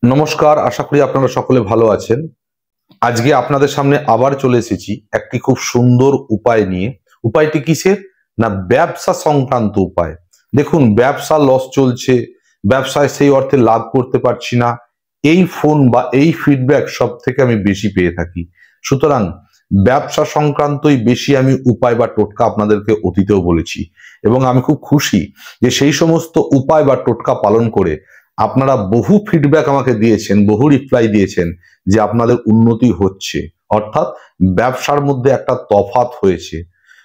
নমস্কার, আশা করি আপনারা সকলে ভালো আছেন। আজকে আপনাদের সামনে আবার চলে এসেছি একটি খুব সুন্দর উপায় নিয়ে। উপায়টি কিসের? না, ব্যবসা সংক্রান্ত উপায়। দেখুন, ব্যবসা লস চলছে, ব্যবসায় সেই অর্থে লাভ করতে পারছি না, এই ফোন বা এই ফিডব্যাক সব থেকে আমি বেশি পেয়ে থাকি। সুতরাং ব্যবসা সংক্রান্তই বেশি আমি উপায় বা টোটকা আপনাদেরকে অতীতেও বলেছি, এবং আমি খুব খুশি যে সেই সমস্ত উপায় বা টোটকা পালন করে আপনারা বহু ফিডব্যাক আমাকে দিয়েছেন, বহু রিপ্লাই দিয়েছেন যে আপনাদের উন্নতি হচ্ছে, অর্থাৎ ব্যবসার মধ্যে একটা তফাৎ হয়েছে।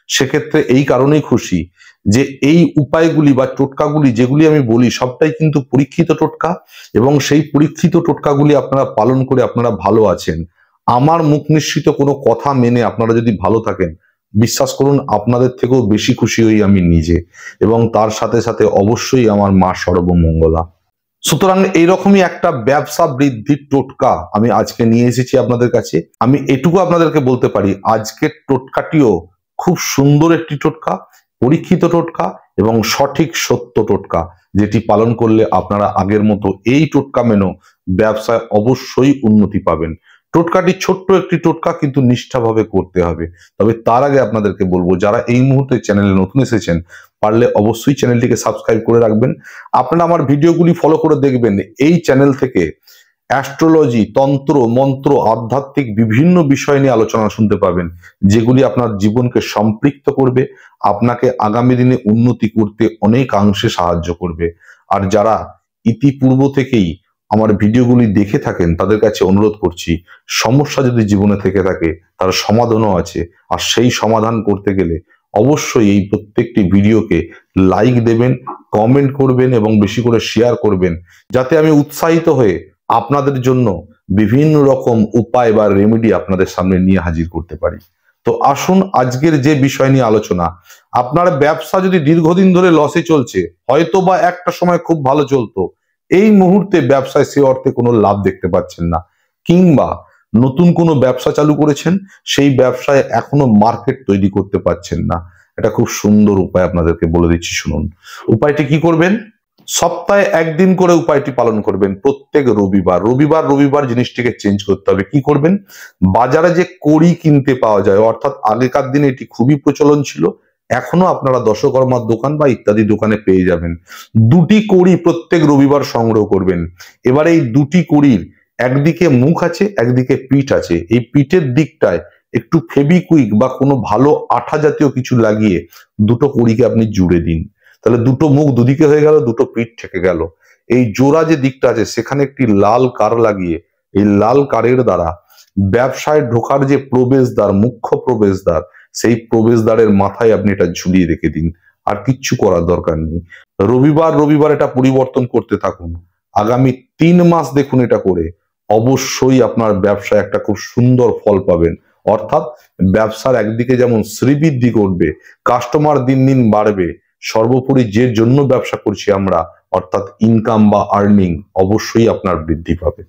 সেক্ষেত্রে এই কারণেই খুশি যে এই উপায়গুলি বা টোটকাগুলি যেগুলি আমি বলি সবটাই কিন্তু পরীক্ষিত টোটকা, এবং সেই পরীক্ষিত টোটকাগুলি আপনারা পালন করে আপনারা ভালো আছেন। আমার মুখ নিঃসৃত কোনো কথা মেনে আপনারা যদি ভালো থাকেন, বিশ্বাস করুন আপনাদের থেকেও বেশি খুশি হই আমি নিজে, এবং তার সাথে সাথে অবশ্যই আমার মা সর্বমঙ্গলা। সুতরাং এইরকমই একটা ব্যবসা বৃদ্ধির টোটকা আমি আজকে নিয়ে এসেছি আপনাদের কাছে। আমি এটুকু আপনাদেরকে বলতে পারি, আজকের টোটকাটিও খুব সুন্দর একটি টোটকা, পরীক্ষিত টোটকা এবং সঠিক সত্য টোটকা, যেটি পালন করলে আপনারা আগের মতো এই টোটকা মেনেও ব্যবসায় অবশ্যই উন্নতি পাবেন। টোটকাটি ছোট্ট একটি টোটকা, কিন্তু নিষ্ঠাভাবে করতে হবে। তবে তার আগে আপনাদেরকে বলবো, যারা এই মুহূর্তে চ্যানেলে নতুন এসেছেন, পারলে অবশ্যই চ্যানেলটিকে সাবস্ক্রাইব করে রাখবেন। আপনারা আমার ভিডিওগুলি ফলো করে দেখবেন। এই চ্যানেল থেকে অ্যাস্ট্রোলজি, তন্ত্র, মন্ত্র, আধ্যাত্মিক বিভিন্ন বিষয় নিয়ে আলোচনা শুনতে পাবেন, যেগুলি আপনার জীবনকে সম্পৃক্ত করবে, আপনাকে আগামী দিনে উন্নতি করতে অনেকাংশে সাহায্য করবে। আর যারা ইতিপূর্ব থেকেই আমার ভিডিওগুলি দেখে থাকেন, তাদের কাছে অনুরোধ করছি, সমস্যা যদি জীবনে থেকে থাকে তার সমাধানও আছে। আর সেই সমাধান করতে গেলে অবশ্যই এই প্রত্যেকটি ভিডিওকে লাইক দেবেন, কমেন্ট করবেন এবং বেশি করে শেয়ার করবেন, যাতে আমি উৎসাহিত হয়ে আপনাদের জন্য বিভিন্ন রকম উপায় বা রেমেডি আপনাদের সামনে নিয়ে হাজির করতে পারি। তো আসুন, আজকের যে বিষয় নিয়ে আলোচনা, আপনার ব্যবসা যদি দীর্ঘদিন ধরে লসে চলছে, হয়তো বা একটা সময় খুব ভালো চলতো, এই মুহূর্তে ব্যবসায় সে অর্থে কোনো লাভ দেখতে পাচ্ছেন না, কিংবা নতুন কোনো ব্যবসা চালু করেছেন, সেই ব্যবসায় এখনো মার্কেট তৈরি করতে পারছেন না, এটা খুব সুন্দর উপায় আপনাদেরকে বলে দিচ্ছি, শুনুন। উপায়টি কি করবেন? সপ্তাহে একদিন করে উপায়টি পালন করবেন। প্রত্যেক রবিবার রবিবার রবিবার জিনিসটিকে চেঞ্জ করতে হবে। কি করবেন? বাজারে যে কড়ি কিনতে পাওয়া যায়, অর্থাৎ আগেকার দিনে এটি খুবই প্রচলন ছিল, এখনো আপনারা দশকর্মার দোকান বা ইত্যাদি দোকানে পেয়ে যাবেন। দুটি কড়ি প্রত্যেক রবিবার সংগ্রহ করবেন। এবার এই দুটি কড়ির একদিকে মুখ আছে, একদিকে পিঠ আছে। এই পিঠের দিকটায় একটু ফেবিকুইক বা কোনো ভালো আঠা জাতীয় কিছু লাগিয়ে দুটো কড়িকে আপনি জুড়ে দিন। তাহলে দুটো মুখ দুদিকে হয়ে গেল, দুটো পিঠ থেকে গেল। এই জোড়া যে দিকটা আছে সেখানে একটি লাল কার লাগিয়ে, এই লাল কারের দ্বারা ব্যবসায় ঢোকার যে প্রবেশদ্বার, মুখ্য প্রবেশদ্বার, সেই প্রবেশদ্বারের মাথায় আপনি এটা ঝুলিয়ে রেখে দিন। আর কিচ্ছু করার দরকার নেই। রবিবার রবিবার এটা পরিবর্তন করতে থাকুন। আগামী 3 মাস দেখুন এটা করে, অবশ্যই আপনার ব্যবসায় একটা খুব সুন্দর ফল পাবেন। অর্থাৎ ব্যবসার একদিকে যেমন শ্রীবৃদ্ধি করবে, কাস্টমার দিন দিন বাড়বে, সর্বোপরি যে জন্য ব্যবসা করছি আমরা, অর্থাৎ ইনকাম বা আর্নিং, অবশ্যই আপনার বৃদ্ধি পাবে।